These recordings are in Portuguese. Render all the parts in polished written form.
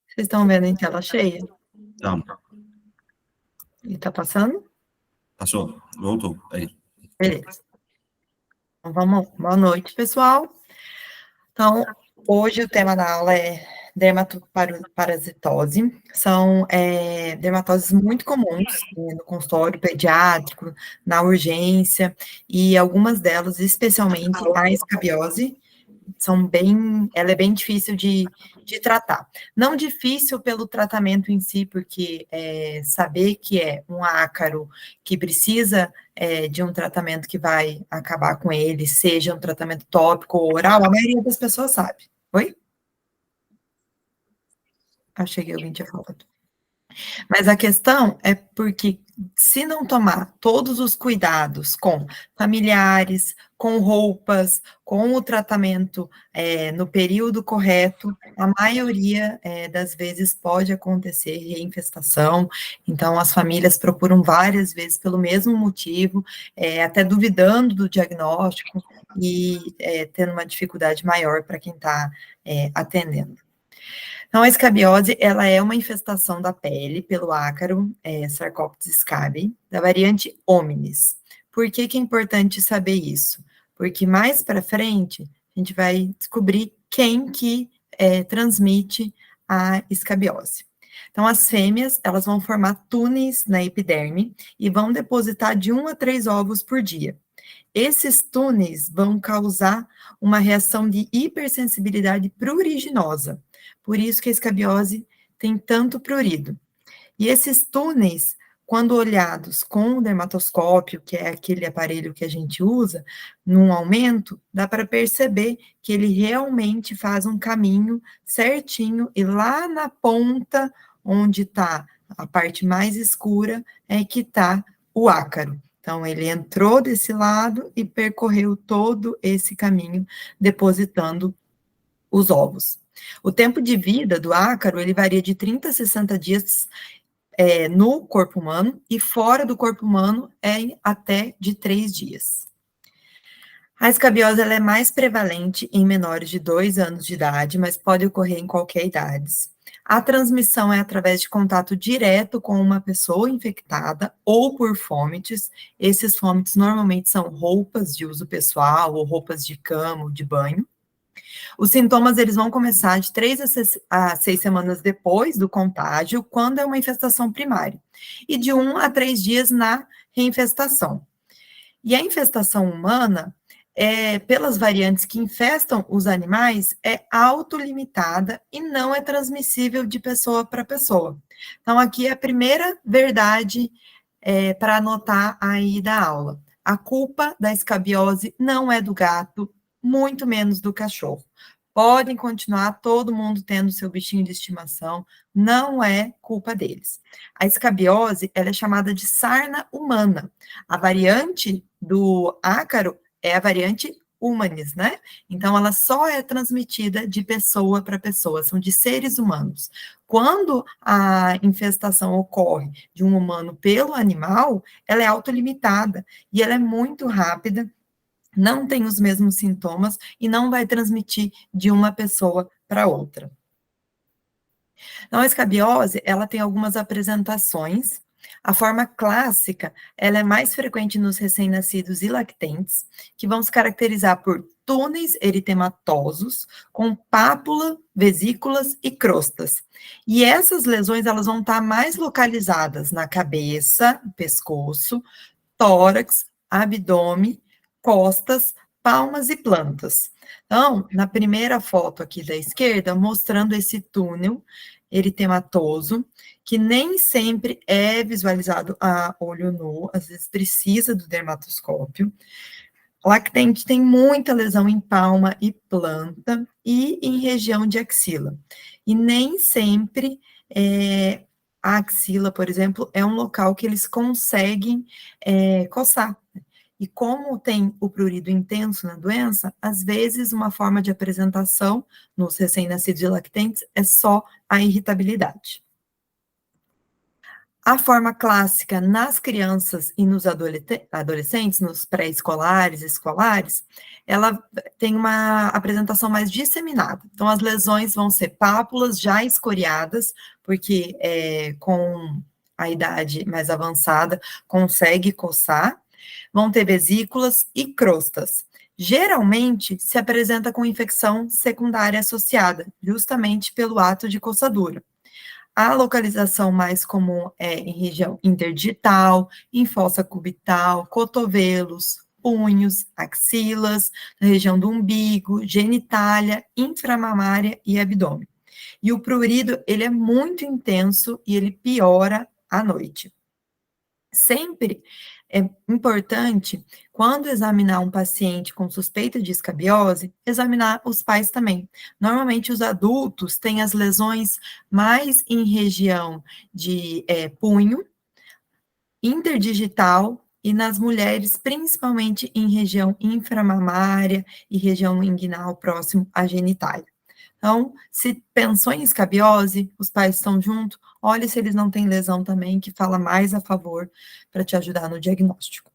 Vocês estão vendo em tela cheia? Não, E tá passando? passou, voltou. Aí. Beleza. Então, vamos. Boa noite, pessoal. Então, hoje o tema da aula é dermatoparasitose. São dermatoses muito comuns no consultório pediátrico, na urgência, e algumas delas, especialmente a escabiose, ela é bem difícil de tratar. Não difícil pelo tratamento em si, porque saber que é um ácaro que precisa de um tratamento que vai acabar com ele, seja um tratamento tópico ou oral, a maioria das pessoas sabe. Oi? Achei que alguém tinha falado. Mas a questão é porque, se não tomar todos os cuidados com familiares, com roupas, com o tratamento no período correto, a maioria das vezes pode acontecer reinfestação. Então, as famílias procuram várias vezes pelo mesmo motivo, até duvidando do diagnóstico e tendo uma dificuldade maior para quem está atendendo. Então, a escabiose, ela é uma infestação da pele pelo ácaro Sarcoptes scabiei, da variante hominis. Por que é importante saber isso? Porque mais para frente, a gente vai descobrir quem que transmite a escabiose. Então, as fêmeas, elas vão formar túneis na epiderme e vão depositar de 1 a 3 ovos por dia. Esses túneis vão causar uma reação de hipersensibilidade pruriginosa. Por isso que a escabiose tem tanto prurido. E esses túneis, quando olhados com o dermatoscópio, que é aquele aparelho que a gente usa, num aumento, dá para perceber que ele realmente faz um caminho certinho, e lá na ponta, onde está a parte mais escura, é que está o ácaro. Então, ele entrou desse lado e percorreu todo esse caminho, depositando os ovos. O tempo de vida do ácaro, ele varia de 30 a 60 dias no corpo humano, e fora do corpo humano é até de 3 dias. A escabiose, ela é mais prevalente em menores de 2 anos de idade, mas pode ocorrer em qualquer idade. A transmissão é através de contato direto com uma pessoa infectada ou por fômites. Esses fômites normalmente são roupas de uso pessoal ou roupas de cama ou de banho. Os sintomas, eles vão começar de 3 a 6 semanas depois do contágio, quando é uma infestação primária, e de 1 a 3 dias na reinfestação. E a infestação humana, pelas variantes que infestam os animais, é autolimitada e não é transmissível de pessoa para pessoa. Então, aqui é a primeira verdade para anotar aí da aula. A culpa da escabiose não é do gato, muito menos do cachorro. Podem continuar todo mundo tendo seu bichinho de estimação, não é culpa deles. A escabiose, ela é chamada de sarna humana. A variante do ácaro é a variante humanis, né? Então, ela só é transmitida de pessoa para pessoa, são de seres humanos. Quando a infestação ocorre de um humano pelo animal, ela é autolimitada e ela é muito rápida, não tem os mesmos sintomas e não vai transmitir de uma pessoa para outra. Então, a escabiose, ela tem algumas apresentações. A forma clássica, ela é mais frequente nos recém-nascidos e lactentes, que vão se caracterizar por túneis eritematosos, com pápula, vesículas e crostas. E essas lesões, elas vão estar mais localizadas na cabeça, pescoço, tórax, abdômen, costas, palmas e plantas. Então, na primeira foto aqui da esquerda, mostrando esse túnel eritematoso, que nem sempre é visualizado a olho nu, às vezes precisa do dermatoscópio. Lactente tem muita lesão em palma e planta e em região de axila. E nem sempre a axila, por exemplo, é um local que eles conseguem coçar. E como tem o prurido intenso na doença, às vezes uma forma de apresentação nos recém-nascidos e lactentes é só a irritabilidade. A forma clássica nas crianças e nos adolescentes, nos pré-escolares, escolares, ela tem uma apresentação mais disseminada. Então, as lesões vão ser pápulas já escoriadas, porque com a idade mais avançada consegue coçar, vão ter vesículas e crostas. Geralmente, se apresenta com infecção secundária associada, justamente pelo ato de coçadura. A localização mais comum é em região interdigital, em fossa cubital, cotovelos, punhos, axilas, na região do umbigo, genitália, inframamária e abdômen. E o prurido, ele é muito intenso e ele piora à noite. Sempre é importante, quando examinar um paciente com suspeita de escabiose, examinar os pais também. Normalmente, os adultos têm as lesões mais em região de punho, interdigital, e nas mulheres, principalmente em região inframamária e região inguinal próximo à genitália. Então, se pensou em escabiose, os pais estão juntos, olhe se eles não têm lesão também, que fala mais a favor para te ajudar no diagnóstico.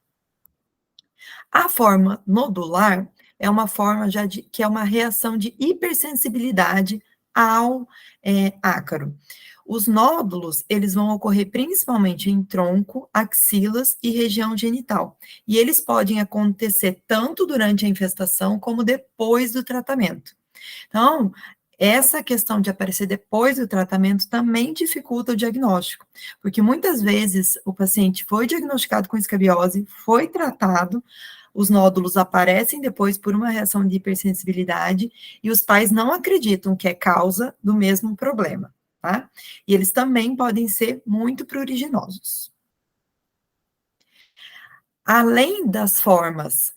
A forma nodular é uma forma que é uma reação de hipersensibilidade ao ácaro. Os nódulos, eles vão ocorrer principalmente em tronco, axilas e região genital. E eles podem acontecer tanto durante a infestação como depois do tratamento. Então, essa questão de aparecer depois do tratamento também dificulta o diagnóstico, porque muitas vezes o paciente foi diagnosticado com escabiose, foi tratado, os nódulos aparecem depois por uma reação de hipersensibilidade e os pais não acreditam que é causa do mesmo problema, tá? E eles também podem ser muito pruriginosos. Além das formas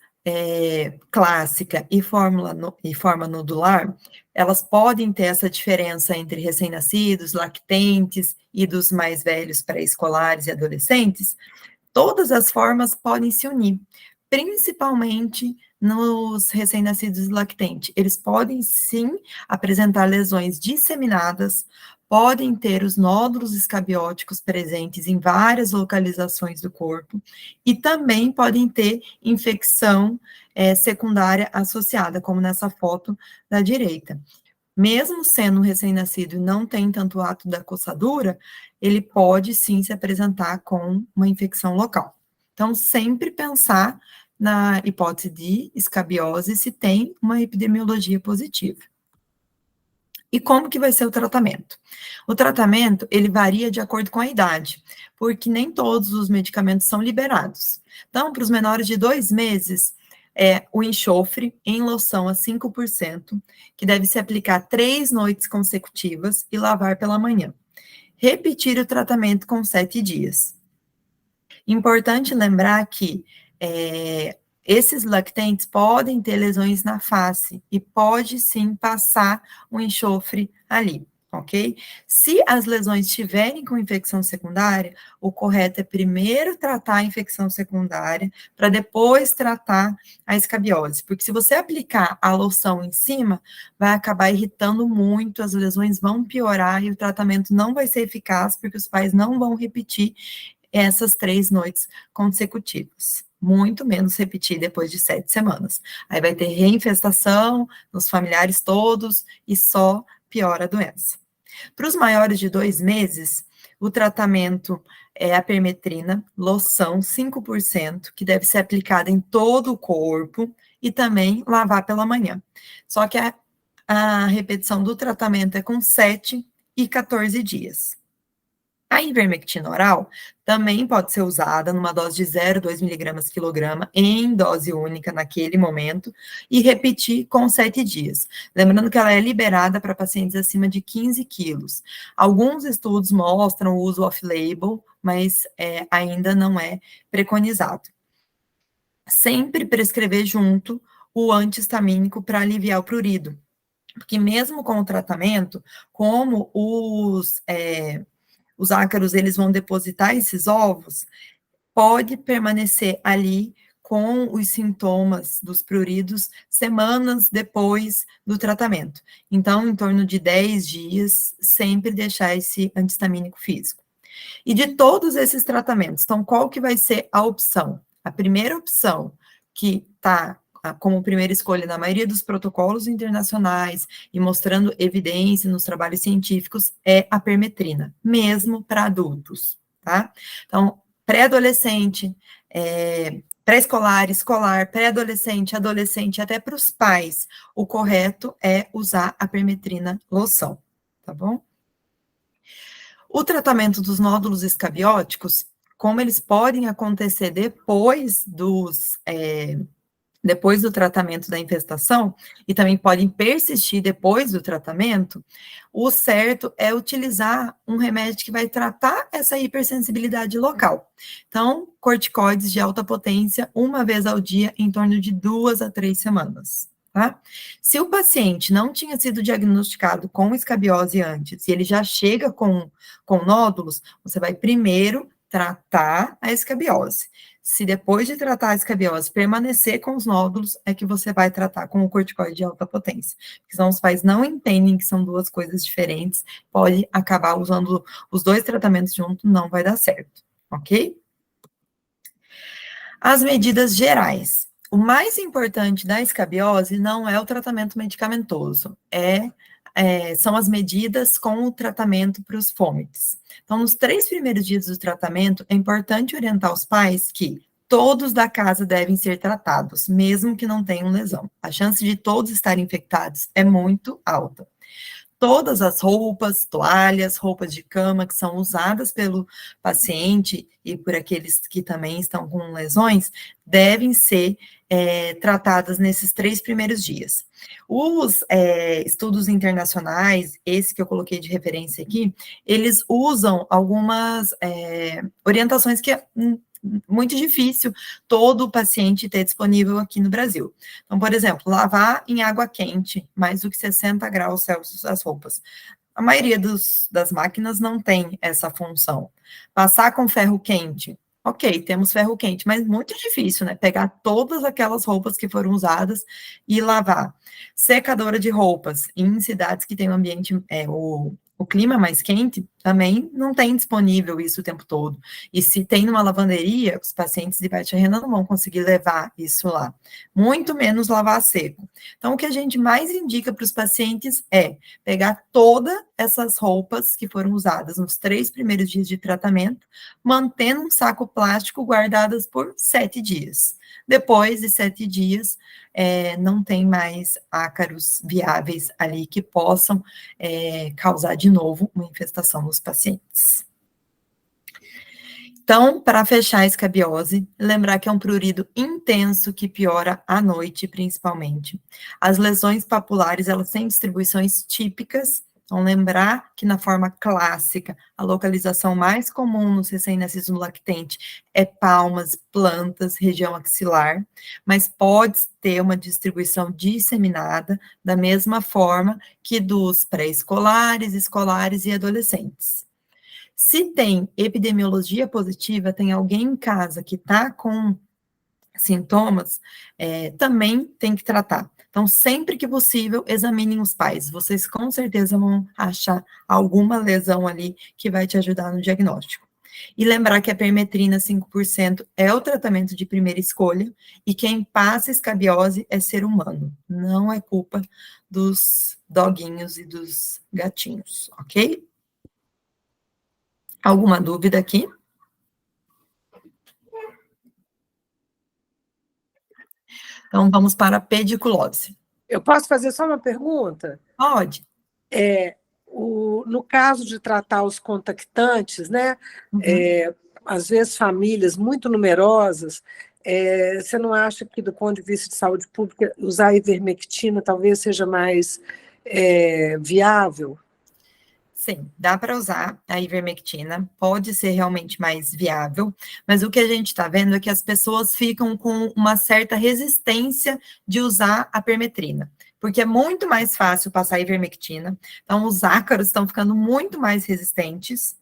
clássica e forma nodular, elas podem ter essa diferença entre recém-nascidos, lactentes e dos mais velhos pré-escolares e adolescentes. Todas as formas podem se unir, principalmente nos recém-nascidos e lactentes. Eles podem, sim, apresentar lesões disseminadas, podem ter os nódulos escabióticos presentes em várias localizações do corpo e também podem ter infecção secundária associada, como nessa foto da direita. Mesmo sendo um recém-nascido e não tem tanto ato da coçadura, ele pode sim se apresentar com uma infecção local. Então, sempre pensar na hipótese de escabiose se tem uma epidemiologia positiva. E como que vai ser o tratamento? O tratamento, ele varia de acordo com a idade, porque nem todos os medicamentos são liberados. Então, para os menores de 2 meses, o enxofre em loção a 5%, que deve se aplicar 3 noites consecutivas e lavar pela manhã. Repetir o tratamento com 7 dias. Importante lembrar que esses lactentes podem ter lesões na face e pode sim passar um enxofre ali, ok? Se as lesões estiverem com infecção secundária, o correto é primeiro tratar a infecção secundária para depois tratar a escabiose, porque se você aplicar a loção em cima, vai acabar irritando muito, as lesões vão piorar e o tratamento não vai ser eficaz, porque os pais não vão repetir essas 3 noites consecutivas. Muito menos repetir depois de 7 semanas. Aí vai ter reinfestação nos familiares todos e só piora a doença. Para os maiores de 2 meses, o tratamento é a permetrina, loção 5%, que deve ser aplicada em todo o corpo e também lavar pela manhã. Só que a repetição do tratamento é com 7 e 14 dias. A ivermectina oral também pode ser usada numa dose de 0,2 miligramas quilograma em dose única naquele momento e repetir com 7 dias. Lembrando que ela é liberada para pacientes acima de 15 quilos. Alguns estudos mostram o uso off-label, mas ainda não é preconizado. Sempre prescrever junto o anti-histamínico para aliviar o prurido, porque mesmo com o tratamento, como os ácaros, eles vão depositar esses ovos, pode permanecer ali com os sintomas dos pruridos semanas depois do tratamento. Então, em torno de 10 dias, sempre deixar esse anti-histamínico físico. E de todos esses tratamentos, então, qual que vai ser a opção? A primeira opção, que está como primeira escolha na maioria dos protocolos internacionais e mostrando evidência nos trabalhos científicos, é a permetrina, mesmo para adultos, tá? Então, pré-adolescente, pré-escolar, escolar, pré-adolescente, adolescente, até para os pais, o correto é usar a permetrina loção, tá bom? O tratamento dos nódulos escabióticos, como eles podem acontecer depois do tratamento da infestação, e também podem persistir depois do tratamento, o certo é utilizar um remédio que vai tratar essa hipersensibilidade local. Então, corticoides de alta potência, uma vez ao dia, em torno de 2 a 3 semanas. Tá? Se o paciente não tinha sido diagnosticado com escabiose antes, e ele já chega com nódulos, você vai primeiro tratar a escabiose. Se depois de tratar a escabiose permanecer com os nódulos, é que você vai tratar com o corticoide de alta potência. Porque senão os pais não entendem que são duas coisas diferentes, pode acabar usando os dois tratamentos juntos, não vai dar certo, ok? As medidas gerais. O mais importante da escabiose não é o tratamento medicamentoso, são as medidas com o tratamento para os fomites. Então, nos 3 primeiros dias do tratamento, é importante orientar os pais que todos da casa devem ser tratados, mesmo que não tenham lesão. A chance de todos estarem infectados é muito alta. Todas as roupas, toalhas, roupas de cama que são usadas pelo paciente e por aqueles que também estão com lesões, devem ser tratadas nesses 3 primeiros dias. Os estudos internacionais, esse que eu coloquei de referência aqui, eles usam algumas orientações que muito difícil todo paciente ter disponível aqui no Brasil. Então, por exemplo, lavar em água quente, mais do que 60 graus Celsius as roupas. A maioria das máquinas não tem essa função. Passar com ferro quente. Ok, temos ferro quente, mas muito difícil, né? Pegar todas aquelas roupas que foram usadas e lavar. Secadora de roupas, em cidades que tem um ambiente, o clima mais quente, também não tem disponível isso o tempo todo. E se tem numa lavanderia, os pacientes de baixa renda não vão conseguir levar isso lá. Muito menos lavar a seco. Então, o que a gente mais indica para os pacientes é pegar todas essas roupas que foram usadas nos 3 primeiros dias de tratamento, mantendo um saco plástico guardadas por 7 dias. Depois de 7 dias, não tem mais ácaros viáveis ali que possam causar de novo uma infestação nos pacientes. Então, para fechar a escabiose, lembrar que é um prurido intenso que piora à noite, principalmente. As lesões papulares, elas têm distribuições típicas. Então, lembrar que na forma clássica, a localização mais comum nos recém-nascidos no lactente é palmas, plantas, região axilar, mas pode ter uma distribuição disseminada da mesma forma que dos pré-escolares, escolares e adolescentes. Se tem epidemiologia positiva, tem alguém em casa que está com sintomas, também tem que tratar. Então, sempre que possível, examinem os pais. Vocês com certeza vão achar alguma lesão ali que vai te ajudar no diagnóstico. E lembrar que a permetrina 5% é o tratamento de primeira escolha e quem passa escabiose é ser humano, não é culpa dos doguinhos e dos gatinhos, ok? Alguma dúvida aqui? Então, vamos para a pediculose. Eu posso fazer só uma pergunta? Pode. No caso de tratar os contactantes, né? Às vezes famílias muito numerosas, você não acha que, do ponto de vista de saúde pública, usar a ivermectina talvez seja mais viável? Sim, dá para usar a ivermectina, pode ser realmente mais viável, mas o que a gente está vendo é que as pessoas ficam com uma certa resistência de usar a permetrina, porque é muito mais fácil passar a ivermectina, então os ácaros estão ficando muito mais resistentes,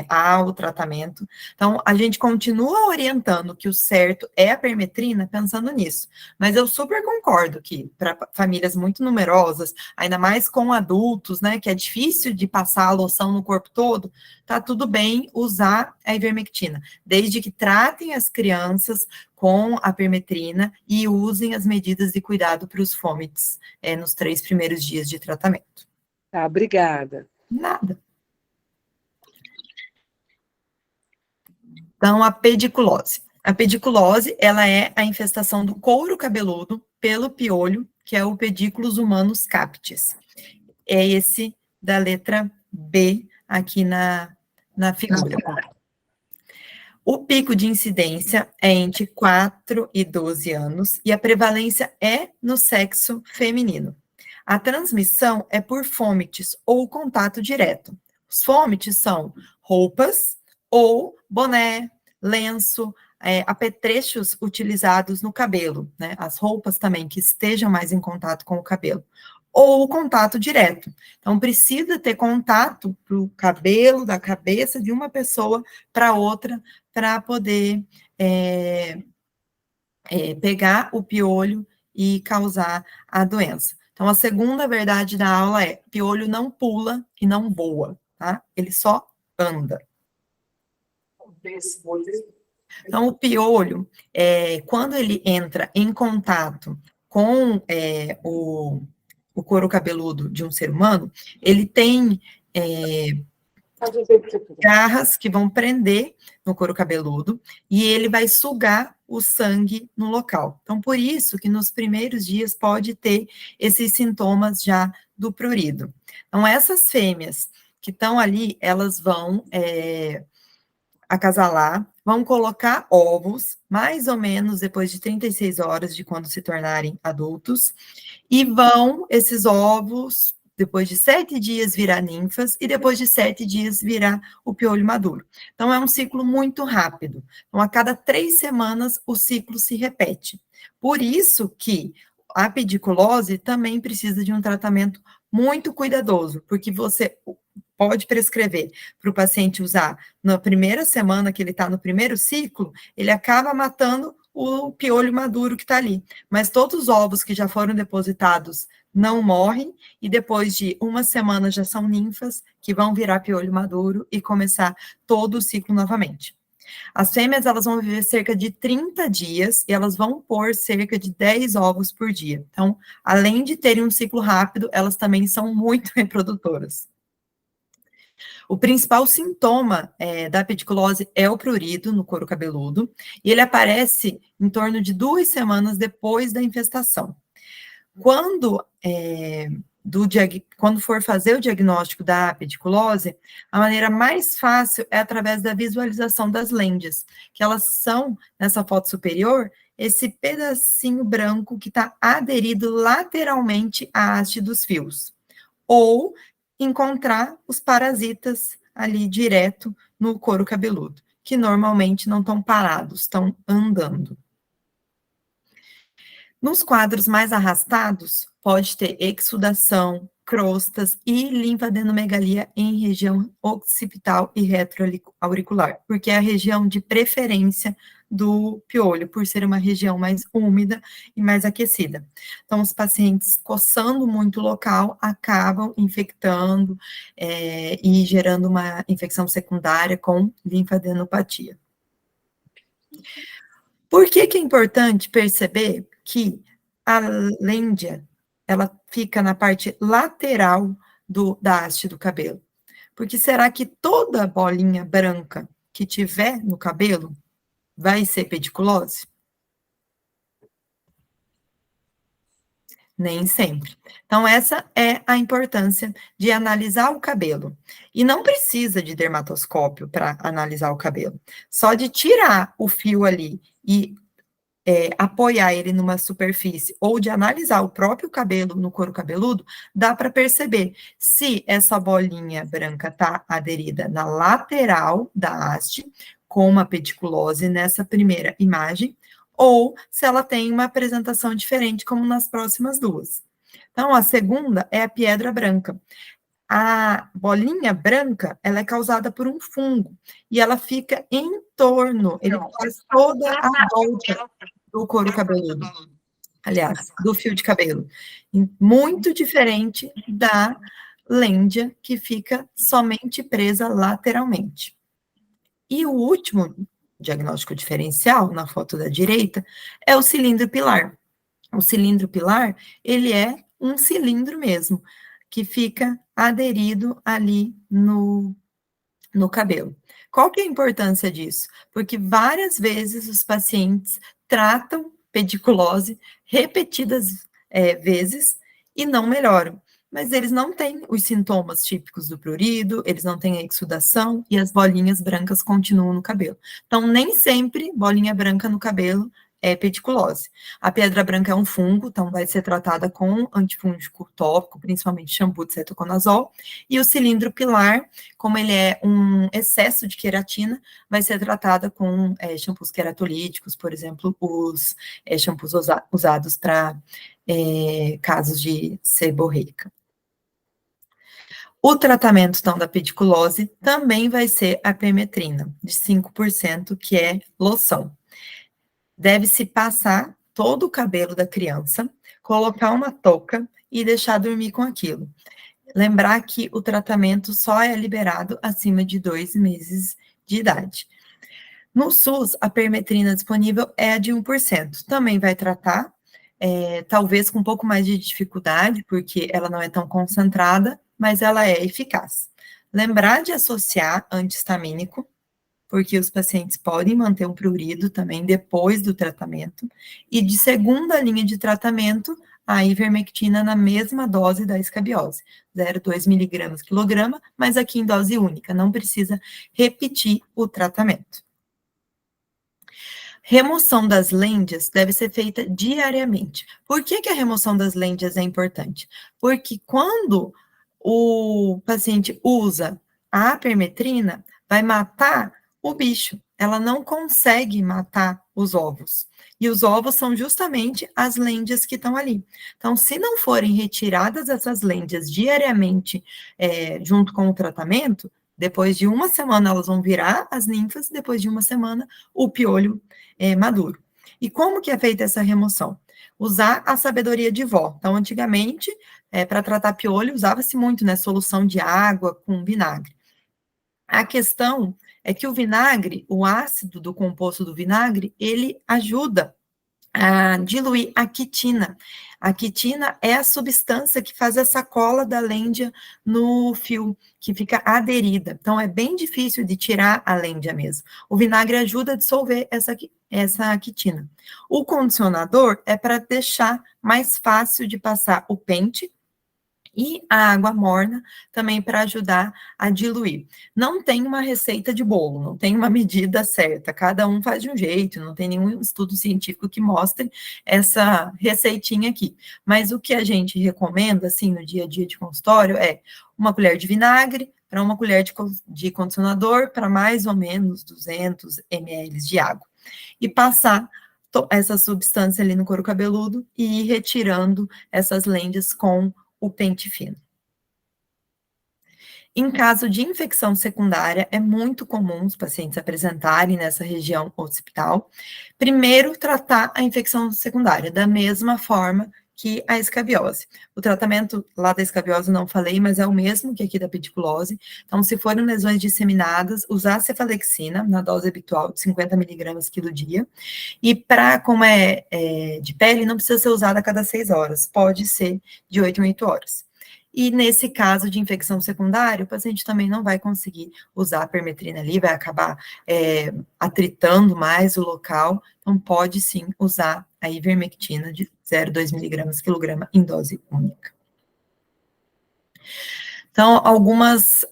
ao tratamento. Então, a gente continua orientando que o certo é a permetrina, pensando nisso. Mas eu super concordo que, para famílias muito numerosas, ainda mais com adultos, né, que é difícil de passar a loção no corpo todo, tá tudo bem usar a ivermectina, desde que tratem as crianças com a permetrina e usem as medidas de cuidado para os fomites nos 3 primeiros dias de tratamento. Tá, obrigada. Nada. Então, a pediculose. A pediculose, ela é a infestação do couro cabeludo pelo piolho, que é o Pediculus humanus capitis. É esse da letra B aqui na figura. O pico de incidência é entre 4 e 12 anos e a prevalência é no sexo feminino. A transmissão é por fomites ou contato direto. Os fomites são roupas ou boné, lenço, apetrechos utilizados no cabelo, né? As roupas também que estejam mais em contato com o cabelo. Ou contato direto. Então, precisa ter contato para o cabelo, da cabeça de uma pessoa para outra, para poder pegar o piolho e causar a doença. Então, a segunda verdade da aula é: piolho não pula e não voa, tá? Ele só anda. Então, o piolho, quando ele entra em contato com o couro cabeludo de um ser humano, ele tem garras que vão prender no couro cabeludo e ele vai sugar o sangue no local. Então, por isso que nos primeiros dias pode ter esses sintomas já do prurido. Então, essas fêmeas que estão ali, elas vão acasalar, vão colocar ovos, mais ou menos depois de 36 horas de quando se tornarem adultos, e esses ovos, depois de 7 dias, virar ninfas, e depois de 7 dias virar o piolho maduro. Então, é um ciclo muito rápido. Então, a cada 3 semanas, o ciclo se repete. Por isso que a pediculose também precisa de um tratamento muito cuidadoso, porque você pode prescrever para o paciente usar na primeira semana que ele está no primeiro ciclo, ele acaba matando o piolho maduro que está ali. Mas todos os ovos que já foram depositados não morrem, e depois de uma semana já são ninfas que vão virar piolho maduro e começar todo o ciclo novamente. As fêmeas, elas vão viver cerca de 30 dias e elas vão pôr cerca de 10 ovos por dia. Então, além de terem um ciclo rápido, elas também são muito reprodutoras. O principal sintoma da pediculose é o prurido no couro cabeludo, e ele aparece em torno de 2 semanas depois da infestação. Quando for fazer o diagnóstico da pediculose, a maneira mais fácil é através da visualização das lêndias, que elas são, nessa foto superior, esse pedacinho branco que está aderido lateralmente à haste dos fios. Ou encontrar os parasitas ali direto no couro cabeludo, que normalmente não estão parados, estão andando. Nos quadros mais arrastados, pode ter exudação, crostas e linfadenomegalia em região occipital e retroauricular, porque é a região de preferência do piolho, por ser uma região mais úmida e mais aquecida. Então, os pacientes coçando muito o local acabam infectando e gerando uma infecção secundária com linfadenopatia. Por que é importante perceber que a lêndia, ela fica na parte lateral da haste do cabelo? Porque será que toda bolinha branca que tiver no cabelo vai ser pediculose? Nem sempre. Então, essa é a importância de analisar o cabelo. E não precisa de dermatoscópio para analisar o cabelo. Só de tirar o fio ali e apoiar ele numa superfície, ou de analisar o próprio cabelo no couro cabeludo, dá para perceber se essa bolinha branca está aderida na lateral da haste, com uma pediculose nessa primeira imagem, ou se ela tem uma apresentação diferente, como nas próximas duas. Então, a segunda é a pedra branca. A bolinha branca, ela é causada por um fungo, e ela fica em torno, ele faz toda a volta do couro cabeludo, aliás, do fio de cabelo. Muito diferente da lêndia, que fica somente presa lateralmente. E o último diagnóstico diferencial, na foto da direita, é o cilindro pilar. O cilindro pilar, ele é um cilindro mesmo, que fica aderido ali no cabelo. Qual que é a importância disso? Porque várias vezes os pacientes tratam pediculose repetidas vezes e não melhoram. Mas eles não têm os sintomas típicos do prurido, eles não têm a exudação e as bolinhas brancas continuam no cabelo. Então, nem sempre bolinha branca no cabelo é pediculose. A pedra branca é um fungo, então vai ser tratada com antifúngico tópico, principalmente shampoo de cetoconazol, e o cilindro pilar, como ele é um excesso de queratina, vai ser tratada com shampoos queratolíticos, por exemplo, os shampoos usados para casos de seborreica. O tratamento, então, da pediculose também vai ser a permetrina, de 5%, que é loção. Deve-se passar todo o cabelo da criança, colocar uma touca e deixar dormir com aquilo. Lembrar que o tratamento só é liberado acima de 2 meses de idade. No SUS, a permetrina disponível é a de 1%. Também vai tratar, talvez com um pouco mais de dificuldade, porque ela não é tão concentrada, mas ela é eficaz. Lembrar de associar antihistamínico, porque os pacientes podem manter um prurido também depois do tratamento, e de segunda linha de tratamento, a ivermectina na mesma dose da escabiose, 0,2 miligramas quilograma, mas aqui em dose única, não precisa repetir o tratamento. Remoção das lêndias deve ser feita diariamente. Por que a remoção das lêndias é importante? Porque quando o paciente usa a permetrina, vai matar o bicho. Ela não consegue matar os ovos. E os ovos são justamente as lêndias que estão ali. Então, se não forem retiradas essas lêndias diariamente, junto com o tratamento, depois de uma semana elas vão virar as ninfas, depois de uma semana o piolho maduro. E como que é feita essa remoção? Usar a sabedoria de vó. Então, antigamente, para tratar piolho, usava-se muito, né, solução de água com vinagre. A questão é que o vinagre, o ácido do composto do vinagre, ele ajuda a diluir a quitina. A quitina é a substância que faz essa cola da lêndia no fio, que fica aderida. Então, é bem difícil de tirar a lêndia mesmo. O vinagre ajuda a dissolver essa quitina. O condicionador é para deixar mais fácil de passar o pente, e a água morna também para ajudar a diluir. Não tem uma receita de bolo, não tem uma medida certa, cada um faz de um jeito, não tem nenhum estudo científico que mostre essa receitinha aqui. Mas o que a gente recomenda, assim, no dia a dia de consultório é uma colher de vinagre para uma colher de condicionador para mais ou menos 200 ml de água. E passar essa substância ali no couro cabeludo e ir retirando essas lêndias com o pente fino. Em caso de infecção secundária, é muito comum os pacientes apresentarem nessa região occipital. Primeiro, tratar a infecção secundária, da mesma forma que a escabiose. O tratamento lá da escabiose não falei, mas é o mesmo que aqui da pediculose. Então, se forem lesões disseminadas, usar cefalexina na dose habitual de 50 miligramas quilo dia. E como é de pele, não precisa ser usada a cada 6 horas, pode ser de 8 em 8 horas. E nesse caso de infecção secundária, o paciente também não vai conseguir usar a permetrina ali, vai acabar atritando mais o local, então pode sim usar a ivermectina de 0,2 miligramas quilograma em dose única. Então, alguns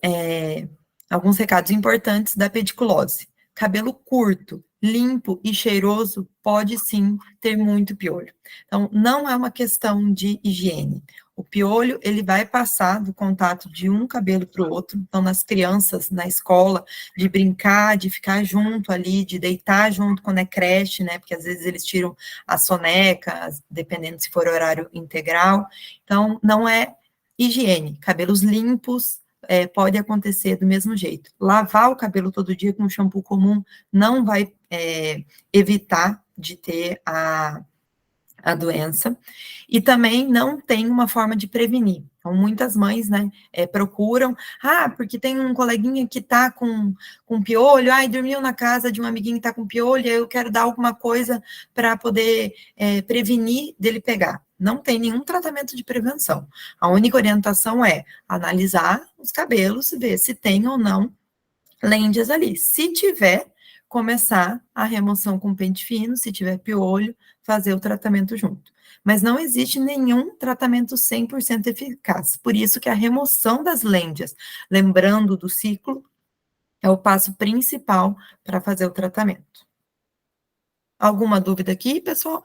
recados importantes da pediculose. Cabelo curto, limpo e cheiroso pode sim ter muito piolho. Então, não é uma questão de higiene. O piolho, ele vai passar do contato de um cabelo para o outro. Então, nas crianças, na escola, de brincar, de ficar junto ali, de deitar junto quando é creche, né? Porque às vezes eles tiram a soneca, dependendo se for horário integral. Então, não é Higiene, cabelos limpos, pode acontecer do mesmo jeito. Lavar o cabelo todo dia com shampoo comum não vai evitar de ter a doença, e também não tem uma forma de prevenir. Então, muitas mães, né, procuram, porque tem um coleguinha que tá com piolho, dormiu na casa de um amiguinho que tá com piolho, eu quero dar alguma coisa para poder prevenir dele pegar. Não tem nenhum tratamento de prevenção. A única orientação é analisar os cabelos, ver se tem ou não lêndias ali. Se tiver, começar a remoção com pente fino, se tiver piolho, fazer o tratamento junto. Mas não existe nenhum tratamento 100% eficaz. Por isso que a remoção das lêndias, lembrando do ciclo, é o passo principal para fazer o tratamento. Alguma dúvida aqui, pessoal?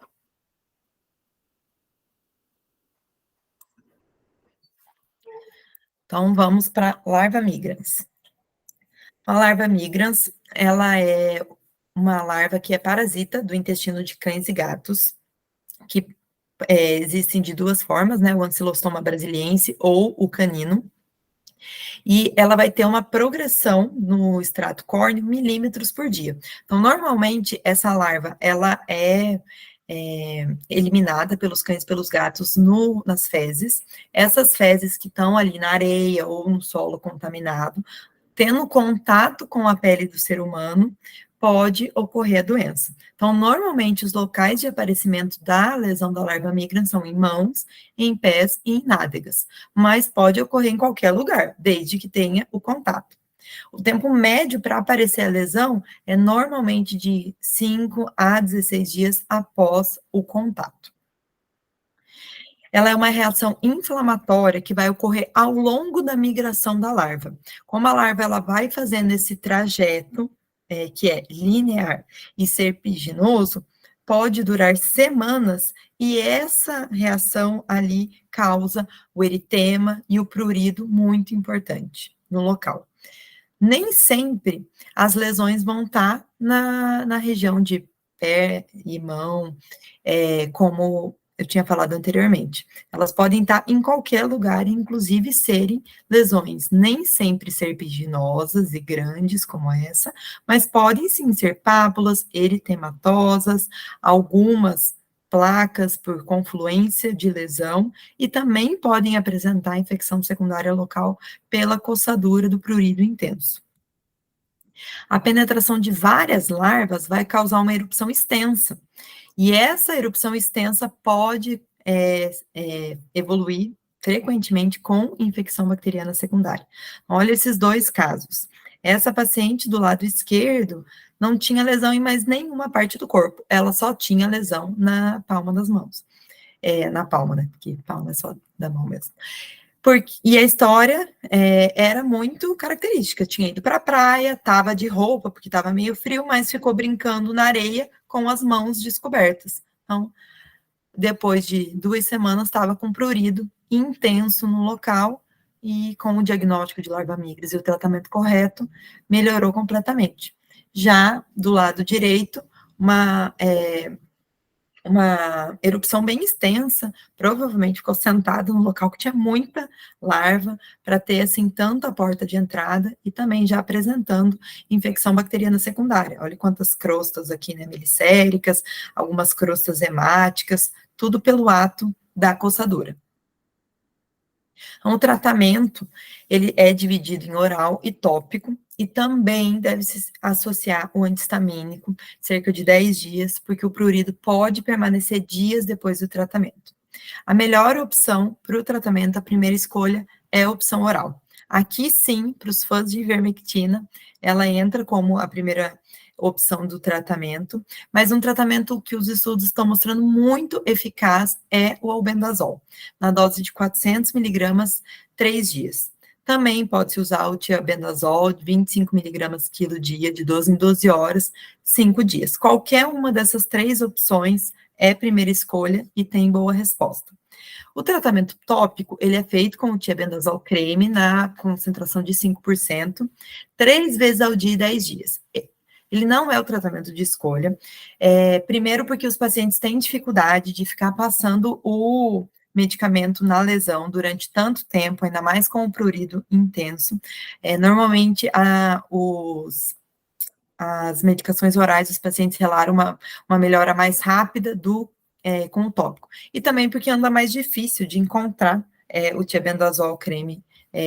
Então, vamos para larva migrans. A larva migrans, ela é uma larva que é parasita do intestino de cães e gatos, que existem de duas formas, né, o Ancylostoma brasiliense ou o canino, e ela vai ter uma progressão no extrato córneo milímetros por dia. Então, normalmente, essa larva, ela é eliminada pelos cães e pelos gatos nas fezes. Essas fezes que estão ali na areia ou no solo contaminado, tendo contato com a pele do ser humano, pode ocorrer a doença. Então, normalmente, os locais de aparecimento da lesão da larva migrans são em mãos, em pés e em nádegas, mas pode ocorrer em qualquer lugar, desde que tenha o contato. O tempo médio para aparecer a lesão é normalmente de 5 a 16 dias após o contato. Ela é uma reação inflamatória que vai ocorrer ao longo da migração da larva. Como a larva ela vai fazendo esse trajeto, que é linear e serpiginoso, pode durar semanas, e essa reação ali causa o eritema e o prurido muito importante no local. Nem sempre as lesões vão estar na região de pé e mão, como eu tinha falado anteriormente. Elas podem estar em qualquer lugar, inclusive serem lesões nem sempre serpiginosas e grandes como essa, mas podem sim ser pápulas eritematosas, algumas placas por confluência de lesão, e também podem apresentar infecção secundária local pela coçadura do prurido intenso. A penetração de várias larvas vai causar uma erupção extensa, e essa erupção extensa pode evoluir frequentemente com infecção bacteriana secundária. Olha esses dois casos. Essa paciente do lado esquerdo não tinha lesão em mais nenhuma parte do corpo, ela só tinha lesão na palma das mãos. Na palma, né? Porque palma é só da mão mesmo. E a história era muito característica. Tinha ido para a praia, estava de roupa, porque estava meio frio, mas ficou brincando na areia com as mãos descobertas. Então, depois de 2 semanas, estava com prurido intenso no local, e com o diagnóstico de larva migris e o tratamento correto, melhorou completamente. Já do lado direito, uma erupção bem extensa, provavelmente ficou sentada no local que tinha muita larva, para ter, assim, tanto a porta de entrada, e também já apresentando infecção bacteriana secundária. Olha quantas crostas aqui, né, melicéricas, algumas crostas hemáticas, tudo pelo ato da coçadura. Então, o tratamento, ele é dividido em oral e tópico, e também deve se associar o antihistamínico, cerca de 10 dias, porque o prurido pode permanecer dias depois do tratamento. A melhor opção para o tratamento, a primeira escolha, é a opção oral. Aqui sim, para os fãs de ivermectina, ela entra como a primeira opção do tratamento, mas um tratamento que os estudos estão mostrando muito eficaz é o albendazol, na dose de 400 miligramas, 3 dias. Também pode-se usar o tiabendazol, 25 miligramas quilo dia, de 12 em 12 horas, 5 dias. Qualquer uma dessas 3 opções é primeira escolha e tem boa resposta. O tratamento tópico, ele é feito com o tiabendazol creme na concentração de 5%, 3 vezes ao dia e 10 dias. Ele não é o tratamento de escolha, primeiro porque os pacientes têm dificuldade de ficar passando o medicamento na lesão durante tanto tempo, ainda mais com o prurido intenso. Normalmente, as medicações orais, os pacientes relatam uma melhora mais rápida com o tópico. E também porque anda mais difícil de encontrar o tiabendazol creme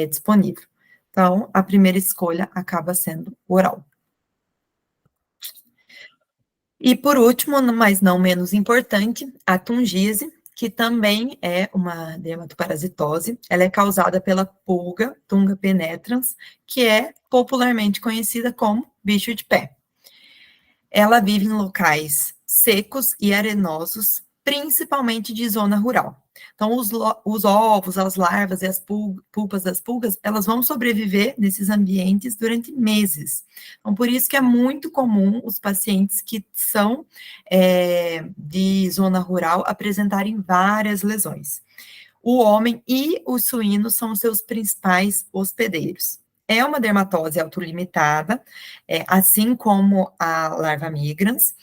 disponível. Então, a primeira escolha acaba sendo oral. E por último, mas não menos importante, a tungise, que também é uma dermatoparasitose. Ela é causada pela pulga Tunga penetrans, que é popularmente conhecida como bicho de pé. Ela vive em locais secos e arenosos, principalmente de zona rural. Então, os ovos, as larvas e as pulpas das pulgas, elas vão sobreviver nesses ambientes durante meses. Então, por isso que é muito comum os pacientes que são de zona rural apresentarem várias lesões. O homem e o suíno são os seus principais hospedeiros. É uma dermatose autolimitada, assim como a larva migrans,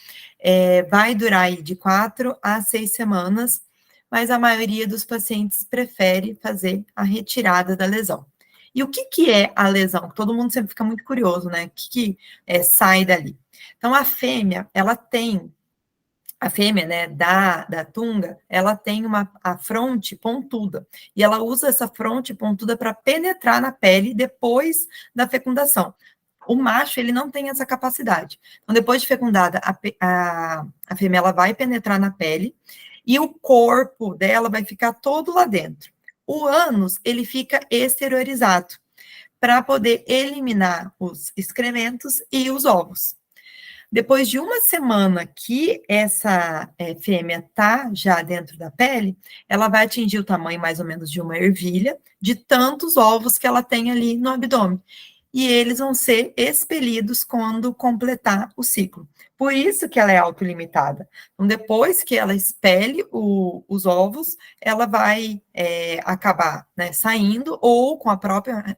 vai durar aí de 4 a 6 semanas, mas a maioria dos pacientes prefere fazer a retirada da lesão. E o que é a lesão? Todo mundo sempre fica muito curioso, né? O que sai dali? Então, a fêmea, né, da tunga, ela tem a fronte pontuda, e ela usa essa fronte pontuda para penetrar na pele depois da fecundação. O macho, ele não tem essa capacidade. Então, depois de fecundada, a fêmea, ela vai penetrar na pele, e o corpo dela vai ficar todo lá dentro. O ânus, ele fica exteriorizado, para poder eliminar os excrementos e os ovos. Depois de uma semana que essa fêmea está já dentro da pele, ela vai atingir o tamanho mais ou menos de uma ervilha, de tantos ovos que ela tem ali no abdômen. E eles vão ser expelidos quando completar o ciclo. Por isso que ela é autolimitada. Então, depois que ela expele os ovos, ela vai acabar, né, saindo, ou com a própria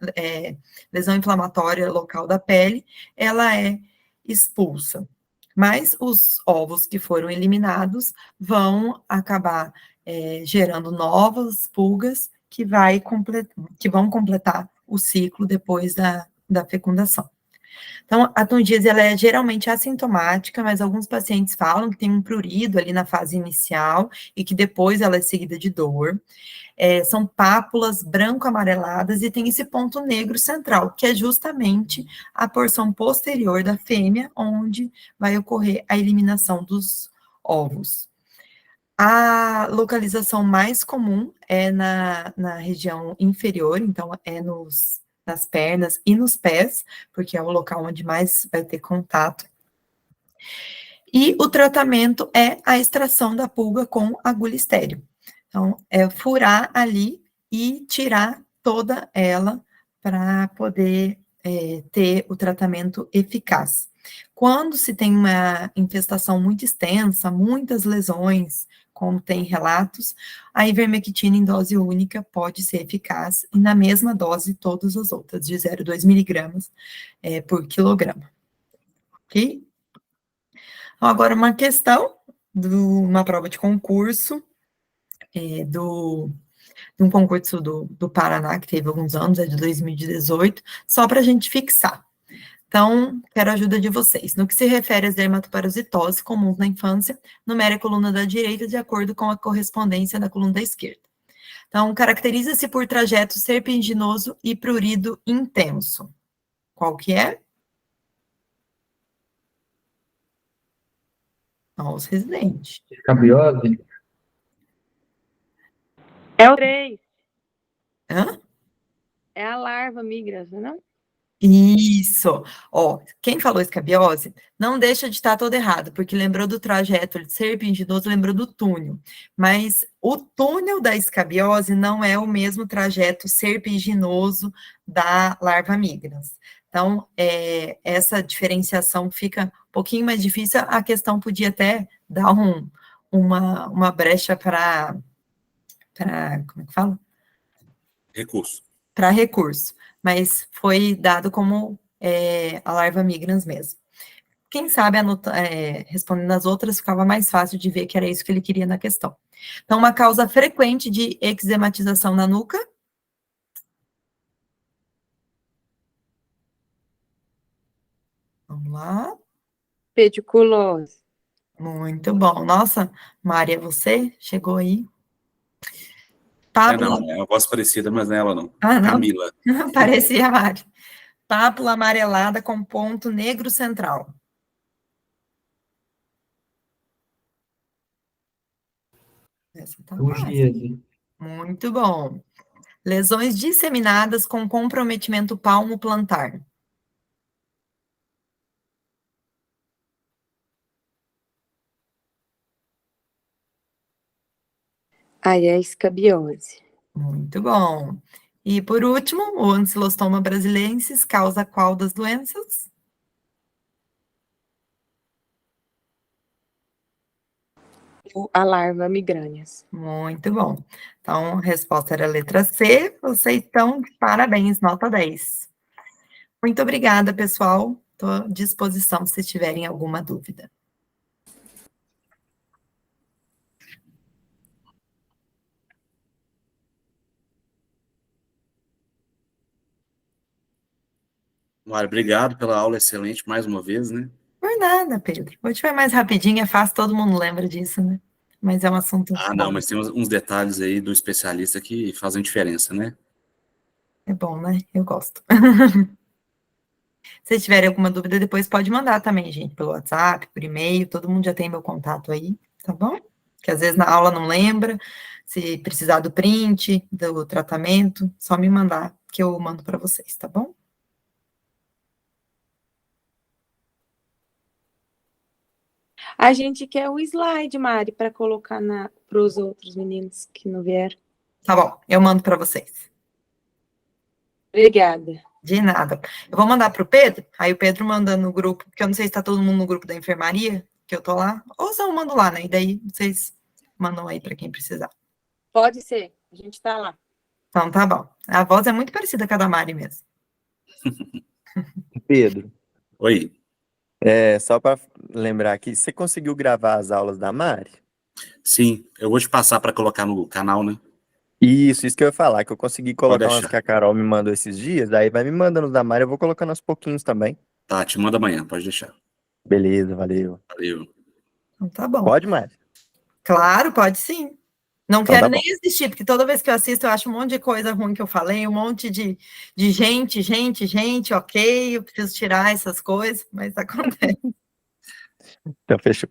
lesão inflamatória local da pele, ela é expulsa. Mas os ovos que foram eliminados vão acabar gerando novas pulgas que vão completar o ciclo depois da fecundação. Então, a tungise, ela é geralmente assintomática, mas alguns pacientes falam que tem um prurido ali na fase inicial e que depois ela é seguida de dor. São pápulas branco-amareladas e tem esse ponto negro central, que é justamente a porção posterior da fêmea, onde vai ocorrer a eliminação dos ovos. A localização mais comum é na região inferior, então nas pernas e nos pés, porque é o local onde mais vai ter contato. E o tratamento é a extração da pulga com agulha estéril. Então, é furar ali e tirar toda ela para poder ter o tratamento eficaz. Quando se tem uma infestação muito extensa, muitas lesões, como tem relatos, a ivermectina em dose única pode ser eficaz, e na mesma dose todas as outras, de 0,2 miligramas por quilograma. Ok? Então, agora uma questão uma prova de concurso, de um concurso do Paraná, que teve alguns anos, de 2018, só para a gente fixar. Então, quero a ajuda de vocês. No que se refere às dermatoparasitoses comuns na infância, numere a coluna da direita de acordo com a correspondência da coluna da esquerda. Então, caracteriza-se por trajeto serpentinoso e prurido intenso. Qual que é? Os residentes. Escabiose? É o 3. Hã? É a larva migras, não é? Isso. Ó, quem falou escabiose, não deixa de estar todo errado, porque lembrou do trajeto serpentinoso, lembrou do túnel. Mas o túnel da escabiose não é o mesmo trajeto serpentinoso da larva migrans. Então, essa diferenciação fica um pouquinho mais difícil. A questão podia até dar uma brecha para como é que fala? Recurso. Para recurso, mas foi dado como a larva migrans mesmo. Quem sabe respondendo as outras, ficava mais fácil de ver que era isso que ele queria na questão. Então, uma causa frequente de eczematização na nuca. Vamos lá. Pediculose. Muito bom. Nossa, Mari, é você? Chegou aí. É, Pápula. não, é uma voz parecida, mas não é ela não. Ah, não? Camila. Parecia a Mari. Pápula amarelada com ponto negro central. Essa tá fácil. Fugíase. Muito bom. Lesões disseminadas com comprometimento palmo-plantar. Aí é escabiose. Muito bom. E, por último, o Ancilostoma brasilensis causa qual das doenças? A larva migrâneas. Muito bom. Então, a resposta era a letra C. Vocês estão de parabéns, nota 10. Muito obrigada, pessoal. Estou à disposição se tiverem alguma dúvida. Mário, obrigado pela aula excelente mais uma vez, né? Por nada, Pedro. Hoje foi mais rapidinho, é fácil, todo mundo lembra disso, né? Mas é um assunto Ah, bom. não, mas tem uns detalhes aí do especialista que fazem diferença, né? É bom, né? Eu gosto. Se tiverem alguma dúvida, depois pode mandar também, gente, pelo WhatsApp, por e-mail, todo mundo já tem meu contato aí, tá bom? Que às vezes na aula não lembra, se precisar do print, do tratamento, só me mandar, que eu mando para vocês, tá bom? A gente quer o slide, Mari, para colocar para os outros meninos que não vieram. Tá bom, eu mando para vocês. Obrigada. De nada. Eu vou mandar para o Pedro, aí o Pedro manda no grupo, porque eu não sei se está todo mundo no grupo da enfermaria, que eu tô lá, ou se eu mando lá, né? E daí vocês mandam aí para quem precisar. Pode ser, a gente está lá. Então tá bom. A voz é muito parecida com a da Mari mesmo. Pedro, Oi. só para lembrar aqui, você conseguiu gravar as aulas da Mari? Sim, eu vou te passar para colocar no canal, né? Isso que eu ia falar, que eu consegui colocar umas deixar. que a Carol me mandou esses dias, daí vai me mandando da Mari, eu vou colocando aos pouquinhos também. Tá, te manda amanhã, pode deixar. Beleza, valeu. Valeu. Então tá bom. Pode, Mari? Claro, pode sim. Não Então quero tá nem bom. assistir, porque toda vez que eu assisto eu acho um monte de coisa ruim que eu falei, um monte de gente, ok, eu preciso tirar essas coisas, mas acontece. Então fechou.